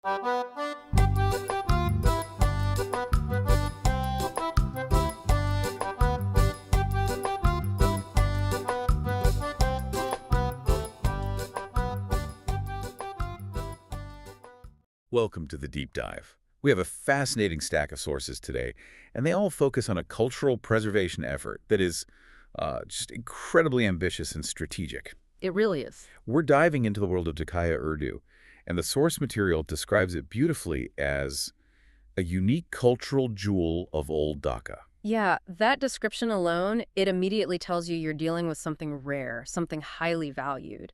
Welcome to the Deep Dive. We have a fascinating stack of sources today, and they all focus on a cultural preservation effort that is just incredibly ambitious and strategic. It really is. We're diving into the world of Dhakaiya Urdu, and the source material describes it beautifully as a unique cultural jewel of old Dhaka. Yeah, that description alone, it immediately tells you you're dealing with something rare, something highly valued.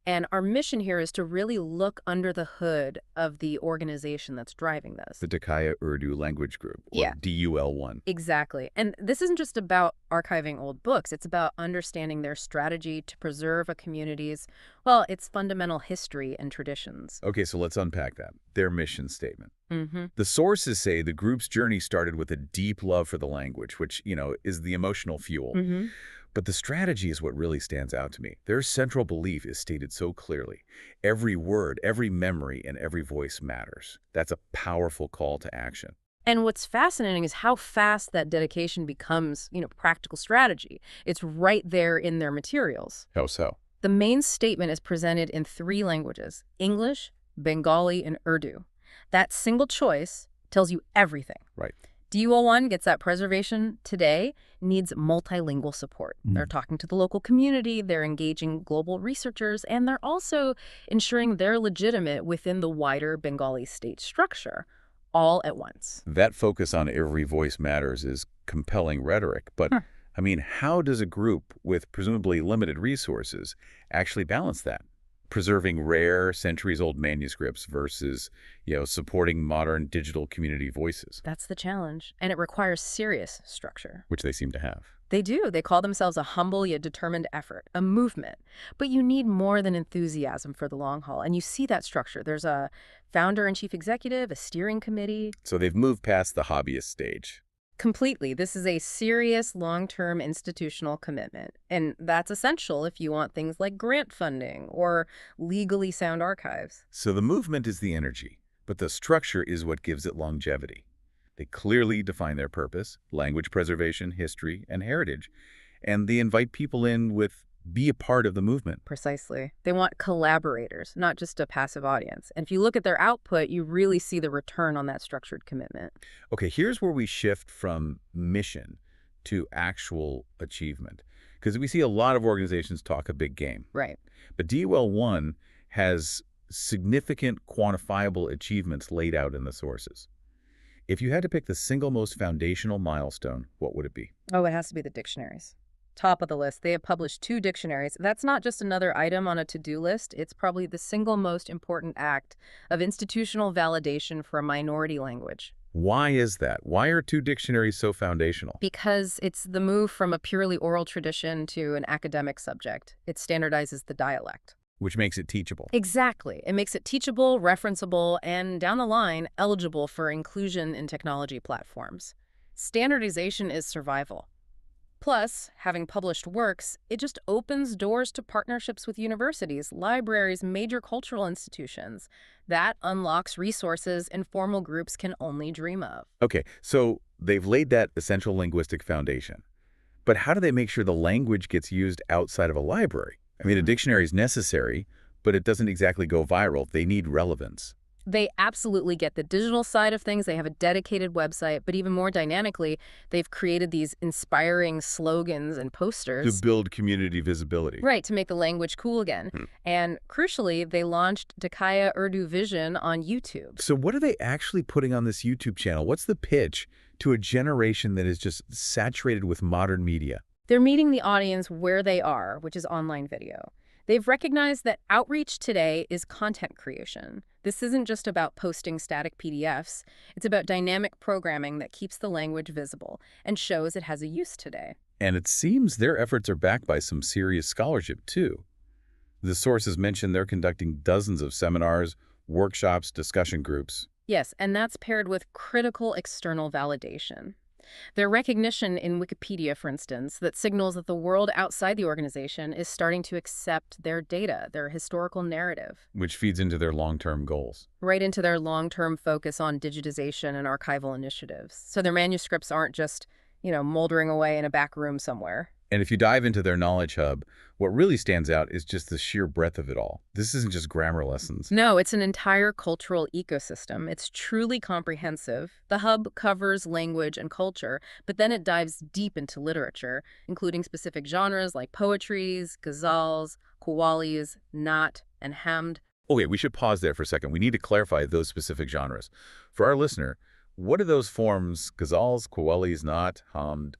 And our mission here is to really look under the hood of the organization that's driving this. The Dhakaiya Urdu Language Group, or Yeah. DUL1. Exactly. And this isn't just about archiving old books. It's about understanding their strategy to preserve a community's, well, its fundamental history and traditions. Okay, so let's unpack that. Their mission statement. Mm-hmm. The sources say the group's journey started with a deep love for the language, which, is the emotional fuel. Mm-hmm. But the strategy is what really stands out to me. Their central belief is stated so clearly. Every word, every memory, and every voice matters. That's a powerful call to action. And what's fascinating is how fast that dedication becomes, practical strategy. It's right there in their materials. How so? The main statement is presented in 3 languages: English, Bengali, and Urdu. That single choice tells you everything. Right. DUL1 gets that preservation today, needs multilingual support. They're talking to the local community, they're engaging global researchers, and they're also ensuring they're legitimate within the wider Bengali state structure, all at once. That focus on every voice matters is compelling rhetoric, but how does a group with presumably limited resources actually balance that? Preserving rare, centuries-old manuscripts versus, supporting modern digital community voices. That's the challenge, and it requires serious structure. Which they seem to have. They do. They call themselves a humble yet determined effort, a movement. But you need more than enthusiasm for the long haul, and you see that structure. There's a founder and chief executive, a steering committee. So they've moved past the hobbyist stage. Completely. This is a serious long-term institutional commitment, and that's essential if you want things like grant funding or legally sound archives. So the movement is the energy, but the structure is what gives it longevity. They clearly define their purpose: language preservation, history, and heritage, and they invite people in with be a part of the movement. Precisely. They want collaborators, not just a passive audience. And if you look at their output, you really see the return on that structured commitment. Okay, here's where we shift from mission to actual achievement. Because we see a lot of organizations talk a big game. Right. But DUL1 has significant quantifiable achievements laid out in the sources. If you had to pick the single most foundational milestone, what would it be? Oh, it has to be the dictionaries. Top of the list. They have published 2 dictionaries. That's not just another item on a to-do list. It's probably the single most important act of institutional validation for a minority language. Why is that? Why are 2 dictionaries so foundational? Because it's the move from a purely oral tradition to an academic subject. It standardizes the dialect. Which makes it teachable. Exactly. It makes it teachable, referenceable, and down the line, eligible for inclusion in technology platforms. Standardization is survival. Plus, having published works, it just opens doors to partnerships with universities, libraries, major cultural institutions. That unlocks resources informal groups can only dream of. Okay, so they've laid that essential linguistic foundation. But how do they make sure the language gets used outside of a library? A dictionary is necessary, but it doesn't exactly go viral. They need relevance. They absolutely get the digital side of things. They have a dedicated website, but even more dynamically, they've created these inspiring slogans and posters. To build community visibility. Right, to make the language cool again. And crucially, they launched Dhakaiya Urdu Vision on YouTube. So what are they actually putting on this YouTube channel? What's the pitch to a generation that is just saturated with modern media? They're meeting the audience where they are, which is online video. They've recognized that outreach today is content creation. This isn't just about posting static PDFs. It's about dynamic programming that keeps the language visible and shows it has a use today. And it seems their efforts are backed by some serious scholarship, too. The sources mention they're conducting dozens of seminars, workshops, discussion groups. Yes, and that's paired with critical external validation. Their recognition in Wikipedia, for instance, that signals that the world outside the organization is starting to accept their data, their historical narrative, Which feeds into their long-term goals. right into their long-term focus on digitization and archival initiatives. So their manuscripts aren't just, moldering away in a back room somewhere. And if you dive into their knowledge hub, what really stands out is just the sheer breadth of it all. This isn't just grammar lessons. No, it's an entire cultural ecosystem. It's truly comprehensive. The hub covers language and culture, but then it dives deep into literature, including specific genres like poetries, ghazals, qawwalis, naat, and hamd. Okay, we should pause there for a second. We need to clarify those specific genres. For our listener, what are those forms, ghazals, qawwalis, naat, hamd?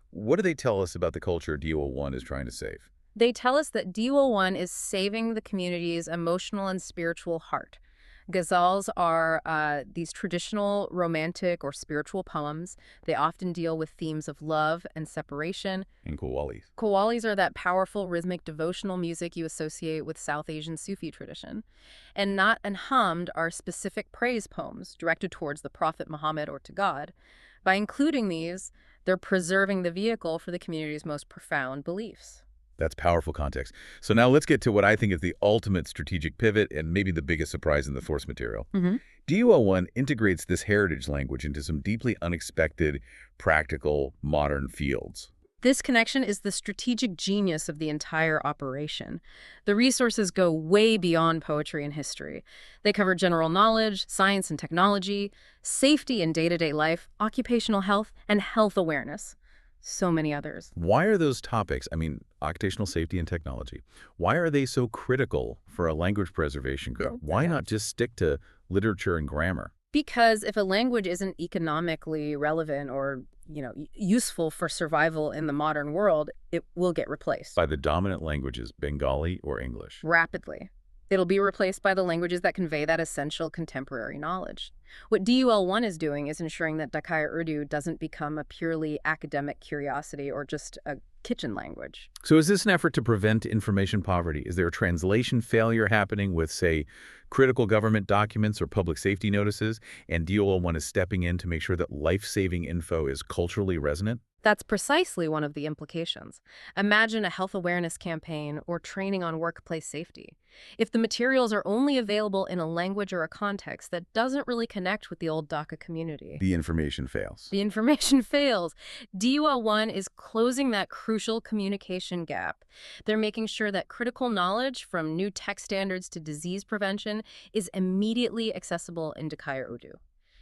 What do they tell us about the culture DO1 is trying to save? They tell us that DO1 is saving the community's emotional and spiritual heart. Ghazals are these traditional romantic or spiritual poems. They often deal with themes of love and separation. And qawwalis. Qawwalis are that powerful rhythmic devotional music you associate with South Asian Sufi tradition. And Naat and Hamd are specific praise poems directed towards the Prophet Muhammad or to God. By including these, they're preserving the vehicle for the community's most profound beliefs. That's powerful context. So now let's get to what I think is the ultimate strategic pivot and maybe the biggest surprise in the source material. DO1 integrates this heritage language into some deeply unexpected, practical, modern fields. This connection is the strategic genius of the entire operation. The resources go way beyond poetry and history. They cover general knowledge, science and technology, safety in day-to-day life, occupational health, and health awareness. So many others. Why are those topics, occupational safety and technology, why are they so critical for a language preservation group? Why not just stick to literature and grammar? Because if a language isn't economically relevant or, useful for survival in the modern world, it will get replaced. By the dominant languages, Bengali or English. Rapidly. It'll be replaced by the languages that convey that essential contemporary knowledge. What DUL1 is doing is ensuring that Dhakaiya Urdu doesn't become a purely academic curiosity or just a kitchen language. So is this an effort to prevent information poverty? Is there a translation failure happening with, say, critical government documents or public safety notices, and DOL1 is stepping in to make sure that life-saving info is culturally resonant? That's precisely one of the implications. Imagine a health awareness campaign or training on workplace safety. If the materials are only available in a language or a context that doesn't really connect with the old Dhaka community, The information fails. the information fails. DUL1 is closing that crucial communication gap. They're making sure that critical knowledge, from new tech standards to disease prevention, is immediately accessible in Dhakaiya Urdu.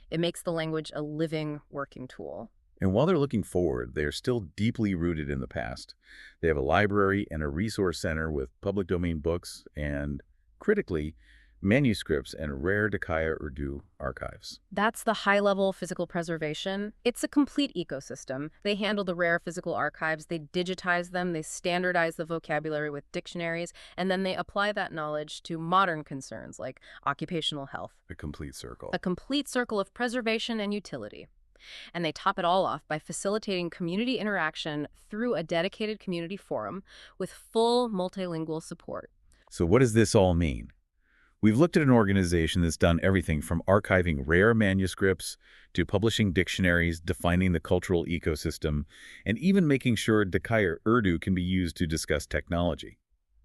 It makes the language a living, working tool. And while they're looking forward, they are still deeply rooted in the past. They have a library and a resource center with public domain books and, critically, manuscripts and rare Dhakaiya Urdu archives. That's the high-level physical preservation. It's a complete ecosystem. They handle the rare physical archives, they digitize them, they standardize the vocabulary with dictionaries, and then they apply that knowledge to modern concerns like occupational health. A complete circle. A complete circle of preservation and utility. And they top it all off by facilitating community interaction through a dedicated community forum with full multilingual support. So what does this all mean? We've looked at an organization that's done everything from archiving rare manuscripts to publishing dictionaries, defining the cultural ecosystem, and even making sure Dhakaiya Urdu can be used to discuss technology.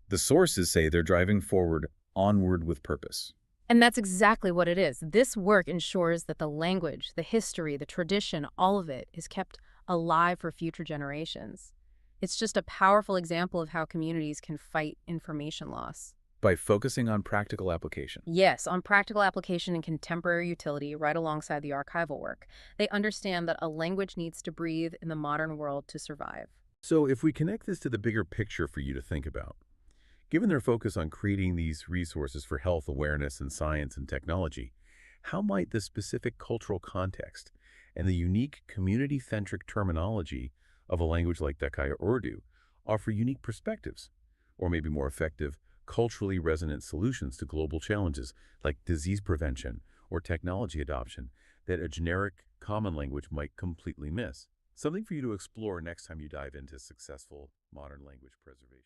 The sources say they're driving forward, onward with purpose. And that's exactly what it is. This work ensures that the language, the history, the tradition, all of it is kept alive for future generations. It's just a powerful example of how communities can fight information loss. By focusing on practical application. Yes, on practical application and contemporary utility right alongside the archival work. They understand that a language needs to breathe in the modern world to survive. So if we connect this to the bigger picture for you to think about, given their focus on creating these resources for health awareness and science and technology, how might the specific cultural context and the unique community-centric terminology of a language like Dhakaiya Urdu offer unique perspectives, or maybe more effective, culturally resonant solutions to global challenges like disease prevention or technology adoption that a generic common language might completely miss? Something for you to explore next time you dive into successful modern language preservation.